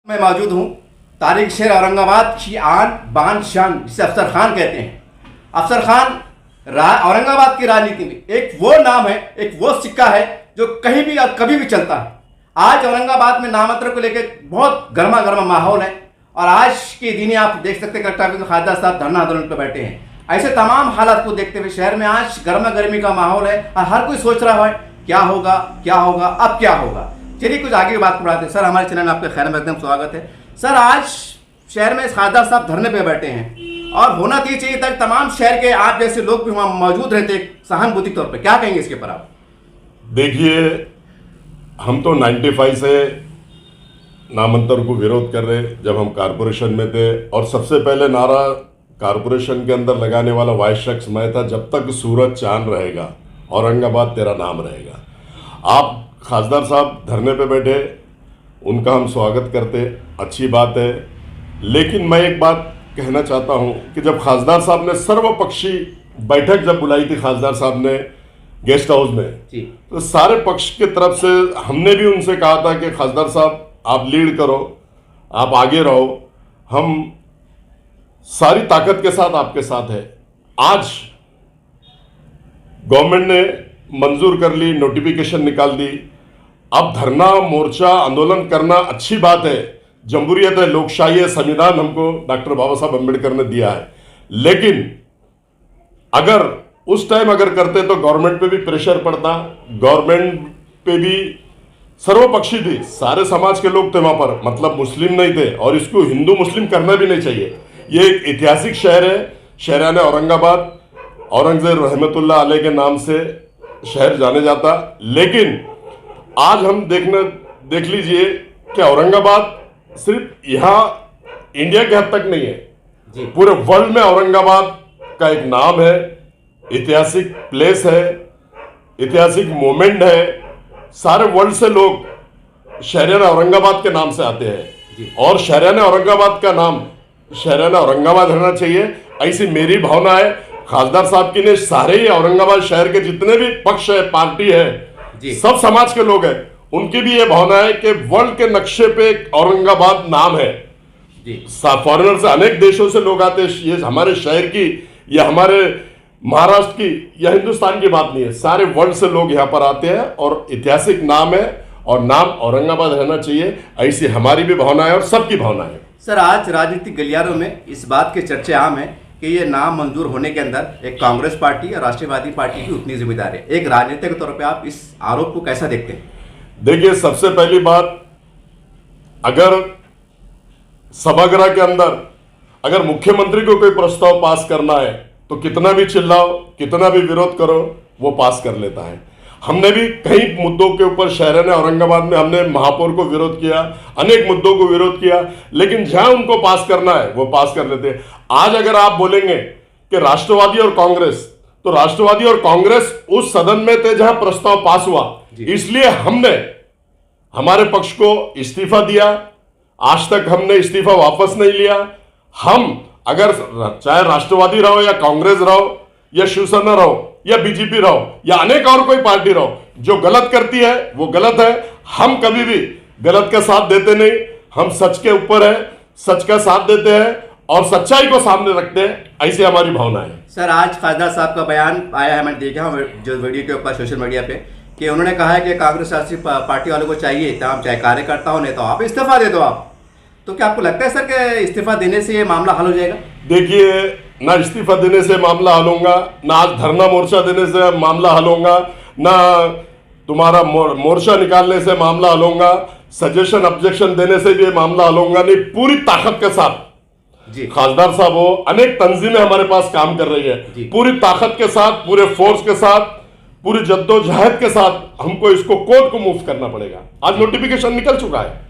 मैं मौजूद हूँ तारिक शहर औरंगाबाद की आन बान शान जिसे अफसर खान कहते हैं। अफसर खान औरंगाबाद की राजनीति में एक वो नाम है, एक वो सिक्का है जो कहीं भी और कभी भी चलता है। आज औरंगाबाद में नामांतरण को लेकर बहुत गर्मा गर्मा माहौल है और आज के दिन आप देख सकते हैं कलेक्टर ऑफिस में खासदार साहब धरना आंदोलन पर बैठे हैं। ऐसे तमाम हालात को देखते हुए शहर में आज गर्मा गर्मी का माहौल है और हर कोई सोच रहा है क्या होगा अब क्या होगा। चलिए कुछ आगे की बात बढ़ाते हैं। सर, हमारे चैनल में आपका खैर में एकदम स्वागत है। सर, आज शहर में खासदार साहब धरने पे बैठे हैं और होना तो चाहिए था तमाम शहर के आप जैसे लोग भी वहां मौजूद रहते सहानुभूति तौर पे, क्या कहेंगे इसके ऊपर आप? देखिए, हम तो 95 से नामांतरण को विरोध कर रहे जब हम कारपोरेशन में थे, और सबसे पहले नारा कारपोरेशन के अंदर लगाने वाला वाइस शख्स मैं था, जब तक सूरज चांद रहेगा औरंगाबाद तेरा नाम रहेगा। आप खासदार साहब धरने पे बैठे, उनका हम स्वागत करते, अच्छी बात है। लेकिन मैं एक बात कहना चाहता हूं कि जब खासदार साहब ने सर्वपक्षी बैठक जब बुलाई थी खासदार साहब ने गेस्ट हाउस में, तो सारे पक्ष की तरफ से हमने भी उनसे कहा था कि खासदार साहब आप लीड करो, आप आगे रहो, हम सारी ताकत के साथ आपके साथ है। आज गवर्नमेंट ने मंजूर कर ली, नोटिफिकेशन निकाल दी। अब धरना मोर्चा आंदोलन करना अच्छी बात है, जमहूरियत है, लोकशाही है, संविधान हमको डॉक्टर बाबा साहब अम्बेडकर ने दिया है। लेकिन अगर उस टाइम अगर करते तो गवर्नमेंट पे भी प्रेशर पड़ता, गवर्नमेंट पे भी सर्वपक्षी थी, सारे समाज के लोग थे वहां पर, मतलब मुस्लिम नहीं थे, और इसको हिंदू मुस्लिम करना भी नहीं चाहिए। ये एक ऐतिहासिक शहर है, शहरान औरंगाबाद, औरंगजेब रहमतुल्लाह अलैह के नाम से शहर जाने जाता। लेकिन आज हम देख लीजिए कि औरंगाबाद सिर्फ यहाँ इंडिया के हद तक नहीं है, पूरे वर्ल्ड में औरंगाबाद का एक नाम है, ऐतिहासिक प्लेस है, ऐतिहासिक मोमेंट है। सारे वर्ल्ड से लोग शहरान औरंगाबाद के नाम से आते हैं और शहरान औरंगाबाद का नाम शहरान औरंगाबाद रहना चाहिए, ऐसी मेरी भावना है। खासदार साहब की ने सारे ही औरंगाबाद शहर के जितने भी पक्ष है, पार्टी है, सब समाज के लोग हैं, उनकी भी ये भावना है कि वर्ल्ड के नक्शे पे औरंगाबाद नाम है। फॉरेनर से अनेक देशों से लोग आते हैं, ये हमारे शहर की या हमारे महाराष्ट्र की या हिंदुस्तान की बात नहीं है, सारे वर्ल्ड से लोग यहाँ पर आते हैं और ऐतिहासिक नाम है और नाम औरंगाबाद रहना चाहिए, ऐसी हमारी भी भावना है और सबकी भावना है। सर, आज राजनीतिक गलियारों में इस बात के चर्चे आम है कि ये नाम मंजूर होने के अंदर एक कांग्रेस पार्टी और राष्ट्रवादी पार्टी की उतनी जिम्मेदार है। एक राजनीतिक के तौर पे आप इस आरोप को कैसा देखते हैं? देखिए, सबसे पहली बात, अगर सभागृह के अंदर अगर मुख्यमंत्री को कोई प्रस्ताव पास करना है तो कितना भी चिल्लाओ, कितना भी विरोध करो, वो पास कर लेता है। हमने भी कई मुद्दों के ऊपर शहर औरंगाबाद में हमने महापौर को विरोध किया, अनेक मुद्दों को विरोध किया, लेकिन जहां उनको पास करना है वो पास कर लेते हैं। आज अगर आप बोलेंगे कि राष्ट्रवादी और कांग्रेस, तो राष्ट्रवादी और कांग्रेस उस सदन में थे जहां प्रस्ताव पास हुआ, इसलिए हमने हमारे पक्ष को इस्तीफा दिया। आज तक हमने इस्तीफा वापस नहीं लिया। हम अगर चाहे राष्ट्रवादी रहो या कांग्रेस रहो या शिवसेना रहो या बीजेपी रहो या अनेक और कोई पार्टी रहो, जो गलत करती है वो गलत है। हम कभी भी गलत का साथ देते नहीं, हम सच के ऊपर है, सच का साथ देते हैं और सच्चाई को सामने रखते हैं, ऐसी हमारी भावना है। सर, आज खासदार साहब का बयान आया है, मैंने देखा जो वीडियो के ऊपर सोशल मीडिया पे, कि उन्होंने कहा है कि कांग्रेस राष्ट्रीय पार्टी वालों को चाहिए, चाहे कार्यकर्ता हो नहीं तो आप इस्तीफा दे दो आप। तो क्या आपको लगता है सर कि इस्तीफा देने से ये मामला हल हो जाएगा? देखिए, ना इस्तीफा देने से मामला हल होगा, ना आज धरना मोर्चा देने से मामला हल होगा, ना तुम्हारा मोर्चा निकालने से मामला हल होगा, सजेशन ऑब्जेक्शन देने से भी मामला हल होगा नहीं। पूरी ताकत के साथ खासदार साहब हो, अनेक तंजीमें हमारे पास काम कर रही है, पूरी ताकत के साथ, पूरे फोर्स के साथ, पूरी जद्दोजहद के साथ हमको इसको कोर्ट को मूव करना पड़ेगा। आज नोटिफिकेशन निकल चुका है।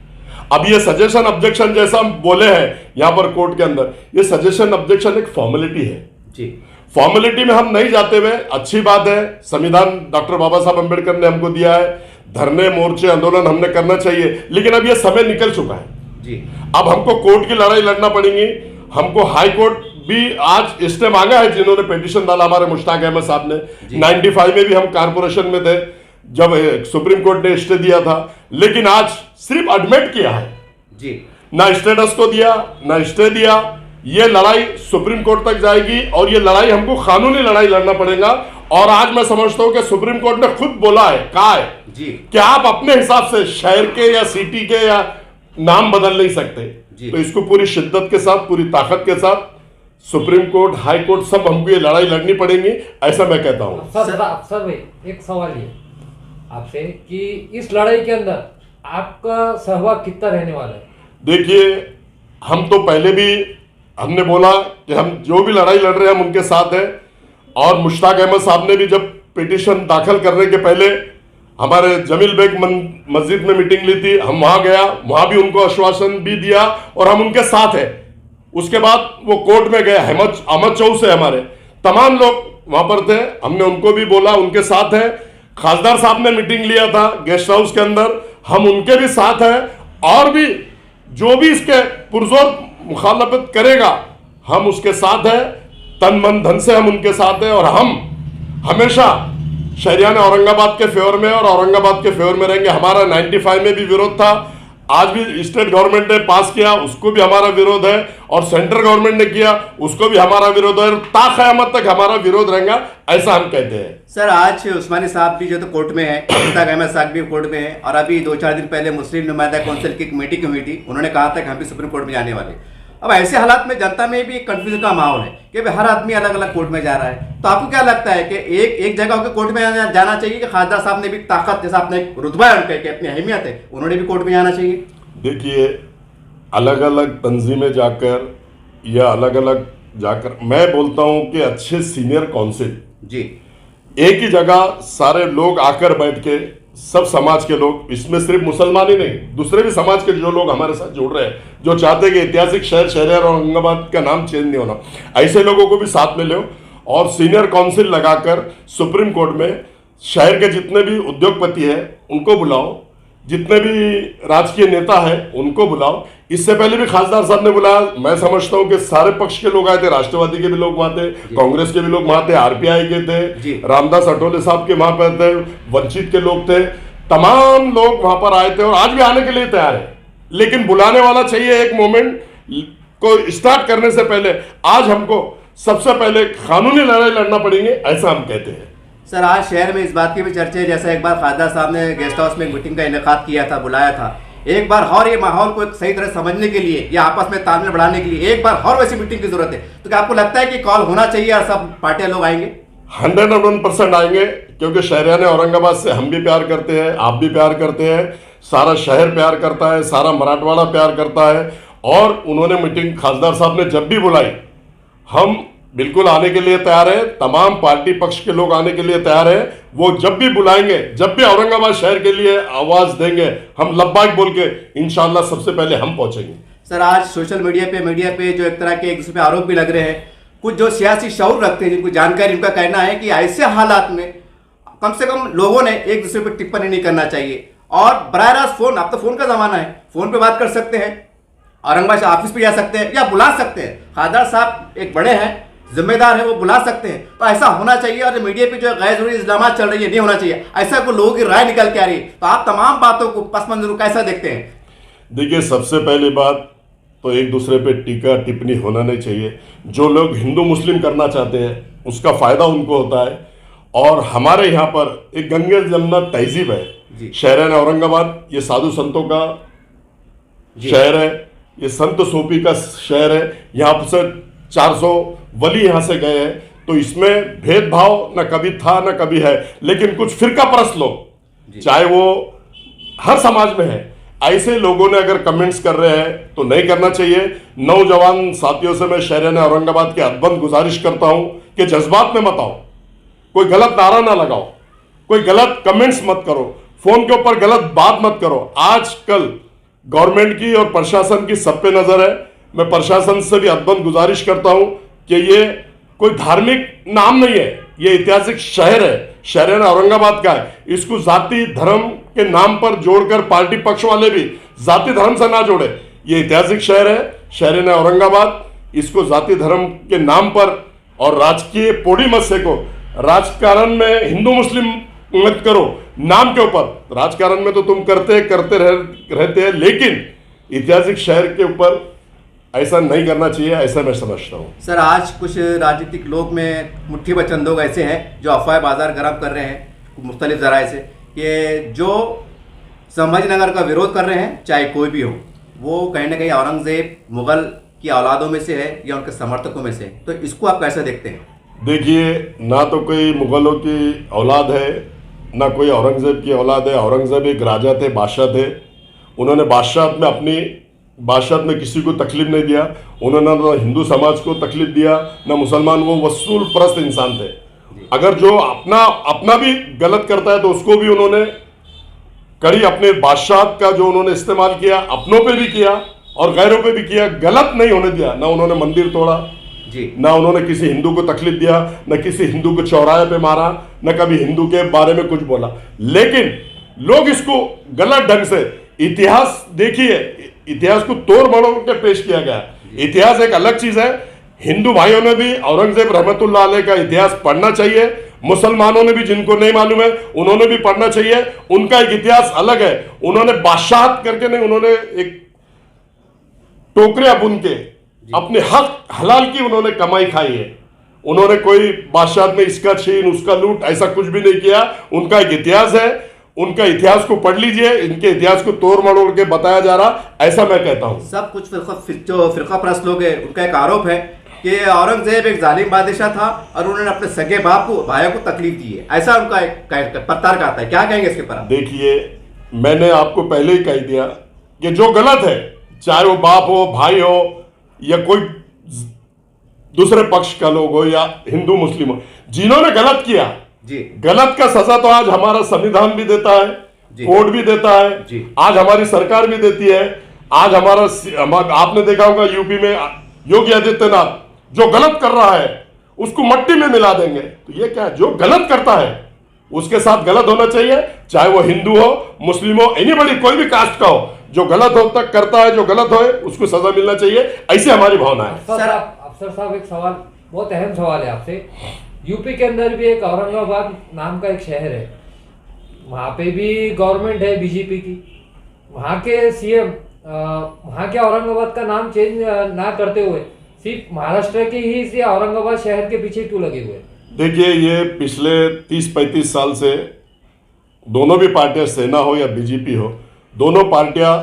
अब ये सजेशन ऑब्जेक्शन जैसा हम बोले हैं यहां पर कोर्ट के अंदर, ये सजेशन ऑब्जेक्शन एक फॉर्मेलिटी है। फॉर्मेलिटी में हम नहीं जाते हुए, अच्छी बात है, संविधान डॉक्टर बाबा साहब अम्बेडकर ने हमको दिया है, धरने मोर्चे आंदोलन हमने करना चाहिए, लेकिन अब ये समय निकल चुका है। अब हमको कोर्ट की लड़ाई लड़ना पड़ेगी। हमको हाई कोर्ट भी आज इस टाइम आगा है, जिन्होंने पिटीशन डाला हमारे मुश्ताक अहमद साहब ने। 95 में भी हम कारपोरेशन में थे जब सुप्रीम कोर्ट ने स्टे दिया था, लेकिन आज सिर्फ एडमिट किया है जी ना स्टेटस को दिया, ना स्टे दिया। ये लड़ाई सुप्रीम कोर्ट तक जाएगी और ये लड़ाई हमको कानूनी लड़ाई लड़ना पड़ेगा। और आज मैं समझता हूं कि सुप्रीम कोर्ट ने खुद बोला है, कहा है जी कि आप अपने हिसाब से शहर के या सिटी के या नाम बदल नहीं सकते। तो इसको पूरी शिद्दत के साथ, पूरी ताकत के साथ सुप्रीम कोर्ट, हाई कोर्ट, सब हमको ये लड़ाई लड़नी पड़ेगी, ऐसा मैं कहता हूं। सर भाई एक सवाल ये आपसे कि इस लड़ाई के अंदर आपका सहभाग कितना रहने वाला है? देखिए, हम तो पहले भी हमने बोला कि हम जो भी लड़ाई लड़ रहे हैं हम उनके साथ हैं। और मुश्ताक अहमद साहब ने भी जब पिटीशन दाखिल करने के पहले हमारे जमील बेग मस्जिद में मीटिंग ली थी, हम वहां गया, वहां भी उनको आश्वासन भी दिया और हम उनके साथ हैं। उसके बाद वो कोर्ट में गए, अहमद चौक से हमारे तमाम लोग वहां पर थे, हमने उनको भी बोला उनके साथ हैं। खासदार साहब ने मीटिंग लिया था गेस्ट हाउस के अंदर, हम उनके भी साथ हैं। और भी जो भी इसके पुरजोर मुखालफत करेगा हम उसके साथ हैं, तन मन धन से हम उनके साथ हैं। और हम हमेशा शहरियान औरंगाबाद के फेवर में और औरंगाबाद के फेवर में रहेंगे। हमारा 95 में भी विरोध था, आज भी स्टेट गवर्नमेंट ने पास किया, उसको भी हमारा विरोध है। और सेंट्रल गवर्नमेंट ने किया, उसको भी हमारा विरोध है। ता क़यामत तक हमारा विरोध रहेगा, ऐसा हम कहते हैं। सर, आज उस्मानी साहब भी जो तो कोर्ट में है, मुश्ताक अहमद साहब भी कोर्ट में है, और अभी 2-4 दिन पहले मुस्लिम नुमाइंदा काउंसिल की कमेटी हुई, उन्होंने कहा था कि हम भी सुप्रीम कोर्ट में जाने वाले। अब ऐसे हालात में जनता में भी एक कंफ्यूजन का माहौल है कि भाई हर आदमी अलग अलग कोर्ट में जा रहा है। तो आपको क्या लगता है कि एक जगह होकर कोर्ट में जाना चाहिए कि खासदार साहब ने भी ताकत, जैसा अपने रुतबा है उनका, अपनी अहमियत है, उन्होंने भी कोर्ट में जाना चाहिए? देखिए, अलग अलग तंजीमें जाकर या अलग अलग जाकर, मैं बोलता हूं कि अच्छे सीनियर काउंसिल जी एक ही जगह सारे लोग आकर बैठ के, सब समाज के लोग, इसमें सिर्फ मुसलमान ही नहीं, दूसरे भी समाज के जो लोग हमारे साथ जुड़ रहे हैं, जो चाहते हैं कि ऐतिहासिक शहर शहरियार औरंगाबाद का नाम चेंज नहीं होना, ऐसे लोगों को भी साथ में लो और सीनियर काउंसिल लगाकर सुप्रीम कोर्ट में शहर के जितने भी उद्योगपति हैं उनको बुलाओ, जितने भी राजकीय नेता हैं उनको बुलाओ। इससे पहले भी खासदार साहब ने बुलाया। मैं समझता हूं कि सारे पक्ष के लोग आए थे, राष्ट्रवादी के भी लोग वहां थे, कांग्रेस के भी लोग वहां थे, आरपीआई के थे, रामदास अठौले साहब के वहां पर थे, वंचित के लोग थे, तमाम लोग वहां पर आए थे और आज भी आने के लिए तैयार है। लेकिन बुलाने वाला चाहिए। एक मोमेंट को स्टार्ट करने से पहले आज हमको सबसे पहले कानूनी लड़ाई लड़ना पड़ेगी, ऐसा हम कहते हैं। सर, आज शहर में इस बात की भी चर्चा है, जैसा एक बार खासदार साहब ने गेस्ट हाउस में मीटिंग का इनेकाद किया था, बुलाया था, एक बार और ये माहौल को एक सही तरह समझने के लिए या आपस में तालमेल बढ़ाने के लिए एक बार और वैसी मीटिंग की जरूरत है। तो क्या आपको लगता है कि कॉल होना चाहिए और सब पार्टियां लोग आएंगे? 101% आएंगे, क्योंकि शहरियान औरंगाबाद से हम भी प्यार करते हैं, आप भी प्यार करते हैं, सारा शहर प्यार करता है, सारा मराठवाड़ा प्यार करता है। और उन्होंने मीटिंग खासदार साहब ने जब भी बुलाई, हम बिल्कुल आने के लिए तैयार है। तमाम पार्टी पक्ष के लोग आने के लिए तैयार है। वो जब भी बुलाएंगे, जब भी औरंगाबाद शहर के लिए आवाज देंगे, हम लब्बाइक बोल के इंशाल्लाह सबसे पहले हम पहुंचेंगे। सर, आज सोशल मीडिया पे जो एक तरह के एक दूसरे पे आरोप भी लग रहे हैं, कुछ जो सियासी शऊर रखते हैं, जिनको जानकारी, उनका कहना है कि ऐसे हालात में कम से कम लोगों ने एक दूसरे पर टिप्पणी नहीं करना चाहिए और बराह रास्त फोन, अब तो फोन का जमाना है, फोन पे बात कर सकते हैं, औरंगाबाद ऑफिस पे जा सकते हैं या बुला सकते हैं। खासदार साहब एक बड़े हैं, जिम्मेदार है, वो बुला सकते हैं। तो ऐसा होना चाहिए और मीडिया पे जो गैर जरूरी इल्जाम चल रही है, नहीं होना चाहिए। ऐसा कोई लोगों की राय निकल के आ रही है, तो आप तमाम बातों को पस मंजर कैसा देखते हैं? देखिए, सबसे पहली बात तो एक दूसरे पे टीका टिप्पणी होना नहीं चाहिए। जो लोग हिंदू मुस्लिम करना चाहते हैं उसका फायदा उनको होता है। और हमारे यहाँ पर एक गंगे जमुना तहजीब है। शहर औरंगाबाद ये साधु संतों का शहर है, ये संत सोपी का शहर है। यहाँ से 400 वली यहाँ से गए हैं, तो इसमें भेदभाव न कभी था न कभी है। लेकिन कुछ फिरका परस्त लोग, चाहे वो हर समाज में है, ऐसे लोगों ने अगर कमेंट्स कर रहे हैं तो नहीं करना चाहिए। नौजवान साथियों से मैं शहर औरंगाबाद की अदबंद गुजारिश करता हूं कि जज्बात में मत आओ, कोई गलत नारा ना लगाओ, कोई गलत कमेंट्स मत करो, फोन के ऊपर गलत बात मत करो। आजकल गवर्नमेंट की और प्रशासन की सब पे नजर है। मैं प्रशासन से भी अदबंद गुजारिश करता हूं कि ये कोई धार्मिक नाम नहीं है, ये ऐतिहासिक शहर है, शहर औरंगाबाद का है। इसको जाति धर्म के नाम पर जोड़कर पार्टी पक्ष वाले भी जाति धर्म से ना जोड़े। ये ऐतिहासिक शहर है, शहर औरंगाबाद, इसको जाति धर्म के नाम पर और राजकीय पोड़ी मत सेको। राजकारण में हिंदू मुस्लिम मत करो, नाम के ऊपर। राजकारण में तो तुम रहते हैं, लेकिन ऐतिहासिक शहर के ऊपर ऐसा नहीं करना चाहिए, ऐसा मैं समझता हूँ। सर, आज कुछ राजनीतिक लोग में मुट्ठी भर चंद लोग ऐसे हैं जो अफवाह बाजार गर्म कर रहे हैं मुख्तलिफ जराए से, कि जो संभाजीनगर का विरोध कर रहे हैं, चाहे कोई भी हो, वो कहीं ना कहीं औरंगजेब मुगल की औलादों में से है या उनके समर्थकों में से है। तो इसको आप कैसे देखते हैं? देखिए, ना तो कोई मुगलों की औलाद है, ना कोई औरंगजेब की औलाद है। औरंगजेब एक राजा थे, बादशाह थे। उन्होंने बादशाह में किसी को तकलीफ नहीं दिया। उन्होंने ना हिंदू समाज को तकलीफ दिया, ना मुसलमान। वो वसूल परस्त इंसान थे। अगर जो अपना भी गलत करता है तो उसको भी उन्होंने कड़ी अपने बादशाह का जो उन्होंने इस्तेमाल किया, अपनों पे भी किया और गैरों पे भी किया। गलत नहीं होने दिया। ना उन्होंने मंदिर तोड़ा जी, ना उन्होंने किसी हिंदू को तकलीफ दिया, न किसी हिंदू को चौराहे पे मारा, न कभी हिंदू के बारे में कुछ बोला। लेकिन लोग इसको गलत ढंग से, इतिहास देखिए, इतिहास को तोड़ मरोड़ के पेश किया गया। इतिहास एक अलग चीज है। हिंदू भाइयों ने भी औरंगजेब रहमतुल्लाह अलैह का इतिहास पढ़ना चाहिए। मुसलमानों ने भी, जिनको नहीं मालूम है, उन्होंने भी पढ़ना चाहिए। उनका एक इतिहास अलग है। उन्होंने बादशाहत करके नहीं, उन्होंने एक टोकरियां बुन के अपने हक हलाल की उन्होंने कमाई खाई है। उन्होंने कोई बादशाह में इसका छीन उसका लूट ऐसा कुछ भी नहीं किया। उनका एक इतिहास है। उनका इतिहास को पढ़ लीजिए। इनके इतिहास को तोड़ मरोड़ के बताया जा रहा, ऐसा मैं कहता हूं। सब कुछ जो फिरका परस्त लोग हैं, उनका एक आरोप है कि औरंगजेब एक जालिम बादशाह था और उन्होंने अपने सगे बाप को, भाइयों को तकलीफ दी है। ऐसा उनका एक पत्थर आता है। क्या कहेंगे इसके पर? देखिए, मैंने आपको पहले ही कह दिया कि जो गलत है, चाहे वो बाप हो, भाई हो, या कोई दूसरे पक्ष का लोग हो, या हिंदू मुस्लिम हो, जिन्होंने गलत किया जी, गलत का सजा तो आज हमारा संविधान भी देता है, कोर्ट भी देता है जी। आज हमारी सरकार भी देती है। आज आपने देखा होगा यूपी में योगी आदित्यनाथ जो गलत कर रहा है उसको मट्टी में मिला देंगे। तो ये क्या है? जो गलत करता है उसके साथ गलत होना चाहिए, चाहे वो हिंदू हो, मुस्लिम हो, एनीबॉडी, कोई भी कास्ट का हो। जो गलत हो तक करता है, जो गलत हो उसको सजा मिलना चाहिए, ऐसी हमारी भावना है। अफसर साहब, एक सवाल, बहुत अहम सवाल है आपसे। यूपी के अंदर भी एक औरंगाबाद नाम का एक शहर है, वहां पे भी गवर्नमेंट है बीजेपी की। वहां के सीएम वहां के औरंगाबाद का नाम चेंज ना करते हुए सिर्फ महाराष्ट्र के ही इसी औरंगाबाद शहर के पीछे क्यों लगे हुए? देखिए, ये पिछले 30-35 साल से दोनों भी पार्टियां, सेना हो या बीजेपी हो, दोनों पार्टियां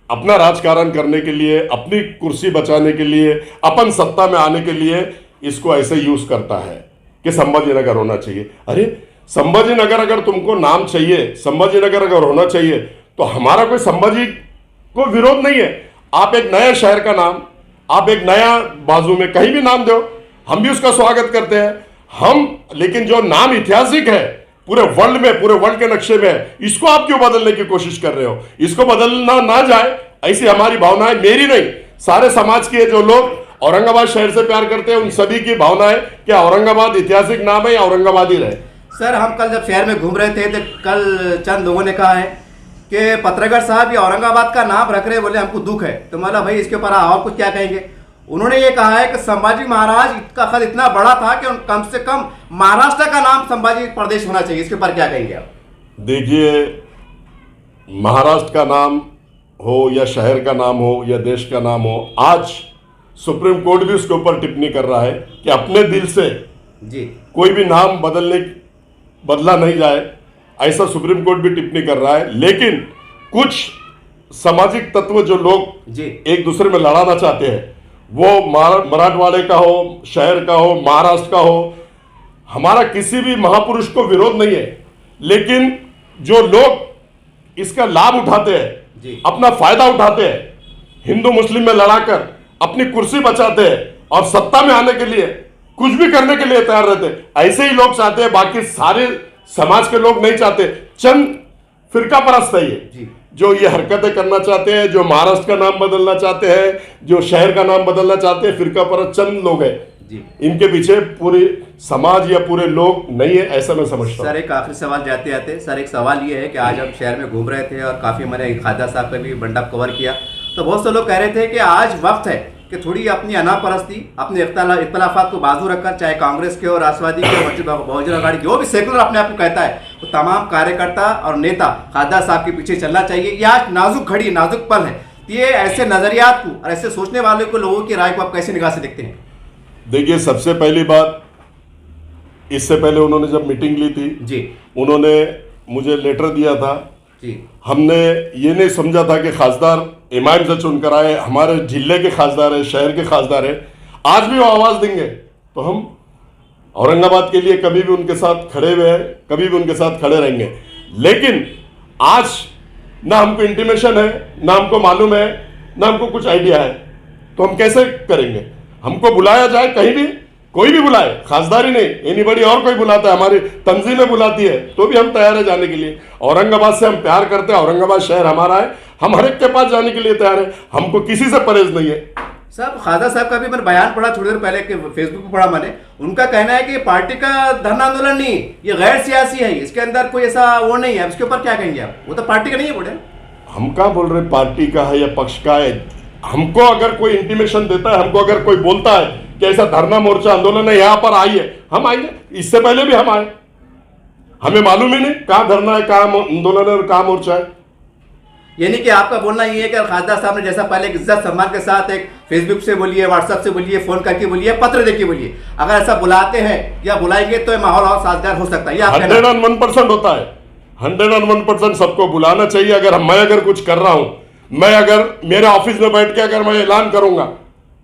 अपना राजकारण करने के लिए, अपनी कुर्सी बचाने के लिए, अपन सत्ता में आने के लिए इसको ऐसे यूज करता है कि संभाजीनगर होना चाहिए। अरे संभाजीनगर अगर तुमको नाम चाहिए, संभाजीनगर अगर होना चाहिए, तो हमारा कोई संभाजी को विरोध नहीं है। आप एक नया शहर का नाम, आप एक नया बाजू में कहीं भी नाम दो, हम भी उसका स्वागत करते हैं। लेकिन जो नाम ऐतिहासिक है, पूरे वर्ल्ड के नक्शे में है, इसको आप क्यों बदलने की कोशिश कर रहे हो? इसको बदलना ना जाए, ऐसी हमारी भावना है। मेरी नहीं, सारे समाज के जो लोग औरंगाबाद शहर से प्यार करते हैं, उन सभी की भावना है कि औरंगाबाद ऐतिहासिक नाम है, या औरंगाबाद ही रहे। सर, हम कल जब शहर में घूम रहे थे तो कल चंद लोगों ने कहा है कि पत्रकार साहब ये औरंगाबाद का नाम रख रहे, बोले हमको दुख है। तो मतलब भाई इसके ऊपर और कुछ क्या कहेंगे? उन्होंने ये कहा है कि संभाजी महाराज का कद इतना बड़ा था कि कम से कम महाराष्ट्र का नाम संभाजी प्रदेश होना चाहिए। इसके ऊपर क्या कहेंगे आप? देखिए, महाराष्ट्र का नाम हो या शहर का नाम हो या देश का नाम हो, आज सुप्रीम कोर्ट भी उसके ऊपर टिप्पणी कर रहा है कि अपने दिल से जी कोई भी नाम बदला नहीं जाए, ऐसा सुप्रीम कोर्ट भी टिप्पणी कर रहा है। लेकिन कुछ सामाजिक तत्व जो लोग जी एक दूसरे में लड़ाना चाहते हैं, वो मराठवाड़े का हो, शहर का हो, महाराष्ट्र का हो, हमारा किसी भी महापुरुष को विरोध नहीं है। लेकिन जो लोग इसका लाभ उठाते हैं, अपना फायदा उठाते हैं, हिंदू मुस्लिम में लड़ाकर अपनी कुर्सी बचाते हैं और सत्ता में आने के लिए कुछ भी करने के लिए तैयार रहते हैं, ऐसे ही लोग चाहते हैं। बाकी सारे समाज के लोग नहीं चाहते। चंद फिरका परस्त है ये, जो ये हरकतें करना चाहते हैं, जो महाराष्ट्र का नाम बदलना चाहते हैं, जो शहर का नाम बदलना चाहते हैं, फिरका परस्त चंद लोग हैं। इनके पीछे पूरे समाज या पूरे लोग नहीं है, ऐसा मैं समझता हूं। सर, एक आखिरी सवाल जाते जाते, सर एक सवाल ये है कि आज हम शहर में घूम रहे थे और काफ़ी मैंने खाजा साहब का भी बंडा कवर किया, तो बहुत से लोग कह रहे थे कि आज वक्त है कि थोड़ी अपनी अनापरस्ती, अपने इख्तलाफात को बाजू रखकर, चाहे कांग्रेस के हो, राष्ट्रवादी के, बहुजन अघाड़ी, जो भी सेकुलर अपने आप को कहता है, तो तमाम कार्यकर्ता और नेता खाजा साहब के पीछे चलना चाहिए। ये आज नाजुक घड़ी, नाजुक पल है। तो ये ऐसे नजरियात को और ऐसे सोचने वाले को, लोगों की राय को आप कैसे निगाह से देखते हैं? देखिए, सबसे पहली बात, इससे पहले उन्होंने जब मीटिंग ली थी जी उन्होंने मुझे लेटर दिया था। जी हमने ये नहीं समझा था कि खासदार इमाम से चुनकर आए, हमारे जिले के खासदार है, शहर के खासदार है, आज भी वो आवाज़ देंगे तो हम औरंगाबाद के लिए कभी भी उनके साथ खड़े हुए हैं, कभी भी उनके साथ खड़े रहेंगे। लेकिन आज ना हमको इंटीमेशन है, ना हमको मालूम है, ना हमको कुछ आइडिया है, तो हम कैसे करेंगे? हमको बुलाया जाए कहीं भी, कोई भी बुलाए, खासदारी नहीं, एनीबॉडी और कोई बुलाता है, हमारी तंजीमें बुलाती है, तो भी हम तैयार है जाने के लिए। औरंगाबाद से हम प्यार करते हैं, औरंगाबाद शहर हमारा है, हम हर एक के पास जाने के लिए तैयार है, हमको किसी से परहेज नहीं है। साहब, खाजा साहब का भी मैंने बयान पढ़ा थोड़ी देर पहले, फेसबुक पर पढ़ा मैंने, उनका कहना है कि पार्टी का धरना आंदोलन नहीं, ये गैर सियासी है, इसके अंदर कोई ऐसा वो नहीं है। इसके ऊपर क्या कहेंगे आप? वो तो पार्टी का नहीं है बोले। हम क्या बोल रहे, पार्टी का है या पक्ष का है? हमको अगर कोई इंटीमेशन देता है, हमको अगर कोई बोलता है कि ऐसा धरना मोर्चा आंदोलन है, यहाँ पर आइए, हम आएंगे। इससे पहले भी हम आए, हमें मालूम ही नहीं कहाँ धरना है, कहाँ आंदोलन है और कहाँ मोर्चा है। यानी कि आपका बोलना ये है कि खासदार साहब ने जैसा पहले इज्जत सम्मान के साथ एक फेसबुक से बोलिए, व्हाट्सएप से बोलिए, फोन करके बोलिए, पत्र देके बोलिए, अगर ऐसा बुलाते हैं या बुलाएंगे तो माहौल और साजगार हो सकता है। 101% होता है, 101% सबको बुलाना चाहिए। अगर मैं अगर कुछ कर रहा हूं, मैं अगर मेरे ऑफिस में बैठ के अगर मैं ऐलान करूंगा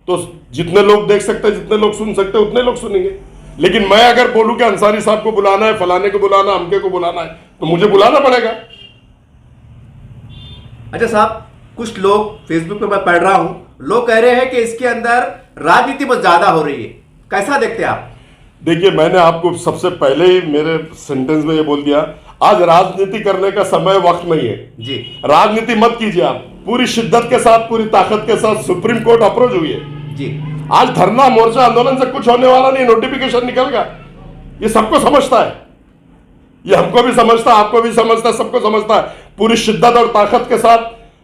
तो जितने लोग देख सकते हैं, जितने लोग सुन सकते हैं, उतने लोग सुनेंगे। लेकिन मैं अगर बोलूं कि अंसारी साहब को बुलाना है, फलाने को बुलाना, अमके को बुलाना है, तो मुझे बुलाना पड़ेगा। अच्छा साहब, कुछ लोग फेसबुक पे मैं पढ़ रहा हूं, लोग कह रहे हैं कि इसके अंदर राजनीति बहुत ज्यादा हो रही है, कैसा देखते हैं आप? देखिए, मैंने आपको सबसे पहले ही मेरे सेंटेंस में ये बोल दिया, आज राजनीति करने का समय वक्त नहीं है जी। राजनीति मत कीजिए, आप पूरी शिद्दत के साथ, पूरी ताकत के साथ सुप्रीम कोर्ट अप्रोच हुई है जी। आज धरना मोर्चा आंदोलन से कुछ होने वाला नहीं, नोटिफिकेशन निकल गया, ये सबको समझता है, ये हमको भी समझता है, आपको भी समझता है, सबको समझता है। पूरी शिद्दत और ताकत के साथ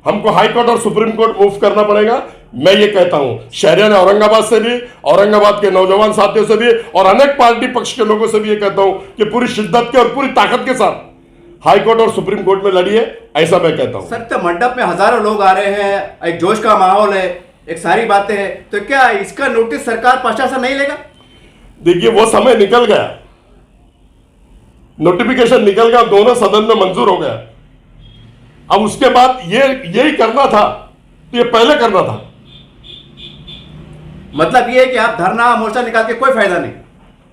हमको हाई कोर्ट और सुप्रीम कोर्ट मूव करना पड़ेगा। मैं ये कहता हूं शहरियां औरंगाबाद से भी, औरंगाबाद के नौजवान साथियों से भी और अनेक पार्टी पक्ष के लोगों से भी ये कहता हूं कि पूरी शिद्दत के और पूरी ताकत के साथ हाई कोर्ट और सुप्रीम कोर्ट में लड़िए, ऐसा मैं कहता हूं। सर, तो मंडप में हजारों लोग आ रहे हैं, एक जोश का माहौल है, एक सारी बातें हैं, तो क्या इसका नोटिस सरकार प्रशासन नहीं लेगा? देखिए, वो समय निकल गया, नोटिफिकेशन निकल गया, दोनों सदन में मंजूर हो गया। अब उसके बाद यही करना था, तो ये पहले करना था। मतलब ये है कि आप धरना मोर्चा निकाल के कोई फायदा नहीं।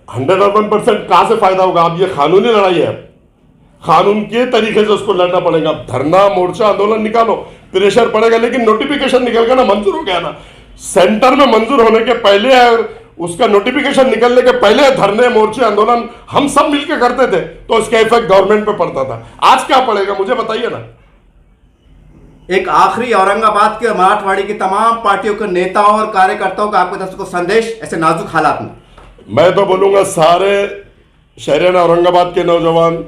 101% कहां से फायदा होगा? अब ये कानूनी लड़ाई है, कानून के तरीके से उसको लड़ना पड़ेगा। धरना मोर्चा आंदोलन निकालो, प्रेशर पड़ेगा, लेकिन नोटिफिकेशन निकल गया ना, मंजूर हो गया ना। सेंटर में मंजूर होने के पहले और उसका नोटिफिकेशन निकलने के पहले धरने मोर्चे आंदोलन हम सब मिलकर करते थे, तो उसका इफेक्ट गवर्नमेंट पे पड़ता था। आज क्या पड़ेगा मुझे बताइए ना। एक आखिरी औरंगाबाद के मराठवाड़ी की तमाम पार्टियों के नेताओं और कार्यकर्ताओं का आपके तरफ से संदेश ऐसे नाजुक हालात में? मैं तो बोलूंगा सारे शहरियाना औरंगाबाद के नौजवान,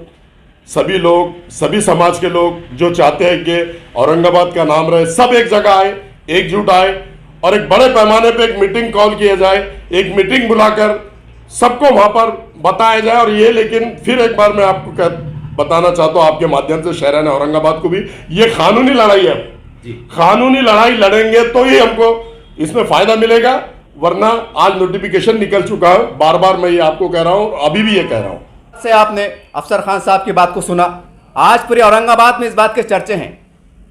सभी लोग, सभी समाज के लोग जो चाहते हैं कि औरंगाबाद का नाम रहे, सब एक जगह आए, एकजुट आए और एक बड़े पैमाने पे एक मीटिंग कॉल किया जाए, एक मीटिंग बुलाकर सबको वहां पर बताया जाए। और ये, लेकिन फिर एक बार मैं आपको बताना चाहता हूं आपके माध्यम से शहरियाना औरंगाबाद को भी, ये कानूनी लड़ाई है जी। कानूनी लड़ाई लड़ेंगे तो ही हमको इसमें फायदा मिलेगा, वरना आज नोटिफिकेशन निकल चुका है। बार बार मैं ये आपको कह रहा हूं, अभी भी ये कह रहा हूं। से आपने अफसर खान साहब की बात को सुना, आज पूरे औरंगाबाद में इस बात के चर्चे हैं,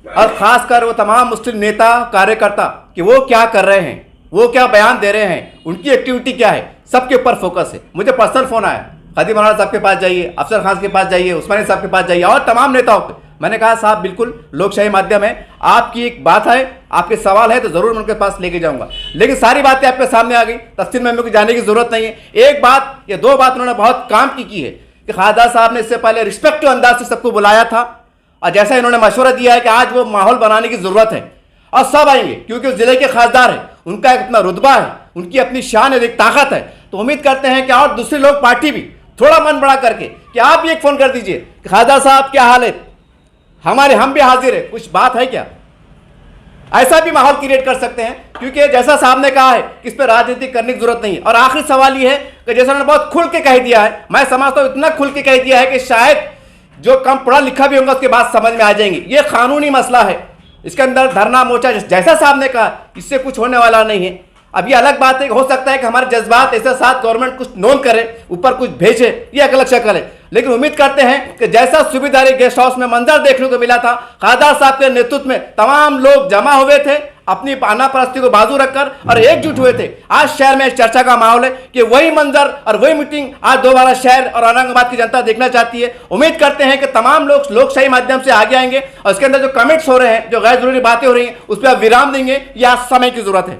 और खासकर वो तमाम मुस्लिम नेता कार्यकर्ता कि वो क्या कर रहे हैं, वो क्या बयान दे रहे हैं, उनकी एक्टिविटी क्या है, सबके ऊपर फोकस है। मुझे पर्सनल फोन आया, खदीम मौलाना साहब के पास जाइए, अफसर खान के पास जाइए, उस्मानी साहब के पास जाइए और तमाम नेताओं पे। मैंने कहा साहब बिल्कुल लोकशाही माध्यम है, आपकी एक बात है, आपके सवाल है तो जरूर मैं उनके पास लेके जाऊंगा, लेकिन सारी बातें आपके सामने आ गई, तफसील में मेरे को जाने की जरूरत नहीं है। एक बात या दो बात उन्होंने बहुत काम की है कि खासदार साहब ने इससे पहले रिस्पेक्टिव अंदाज से सबको बुलाया था, और जैसा इन्होंने मशवरा दिया है कि आज वो माहौल बनाने की जरूरत है और सब आएंगे, क्योंकि उस जिले के खासदार हैं, उनका एक अपना रुतबा है, उनकी अपनी शान है, एक ताकत है। तो उम्मीद करते हैं कि और दूसरे लोग पार्टी भी थोड़ा मन बड़ा करके कि आप भी एक फोन कर दीजिए कि खासदार साहब क्या हाल है, हम भी हाजिर है, कुछ बात है क्या, ऐसा भी माहौल क्रिएट कर सकते हैं। क्योंकि जैसा साहब ने कहा है कि इस पर राजनीति करने की जरूरत नहीं है। और आखिरी सवाल ये है कि जैसा उन्होंने बहुत खुल के कह दिया है, मैं समझता हूं इतना खुल के कह दिया है कि शायद जो कम पढ़ा लिखा भी होगा उसके बाद समझ में आ जाएंगे। ये कानूनी मसला है, इसके अंदर धरना मोर्चा जैसा साहब ने कहा, इससे कुछ होने वाला नहीं है। अब ये अलग बात है, हो सकता है कि हमारे जज्बात ऐसे साथ गवर्नमेंट कुछ नोन करे, ऊपर कुछ भेजे, ये एक अलग शक्ल है। लेकिन उम्मीद करते हैं कि जैसा सूबेदारी गेस्ट हाउस में मंजर देखने को मिला था, खादर साहब के नेतृत्व में तमाम लोग जमा हुए थे अपनी आनापरस्ती को बाजू रखकर और एकजुट हुए थे। आज शहर में एक चर्चा का माहौल है कि वही मंजर और वही मीटिंग आज दोबारा शहर और औरंगाबाद की जनता देखना चाहती है। उम्मीद करते हैं कि तमाम लोग लोकशाही माध्यम से आगे आएंगे और इसके अंदर जो कमेंट्स हो रहे हैं, जो गैर जरूरी बातें हो रही हैं, उस पर विराम देंगे। यह समय की जरूरत है।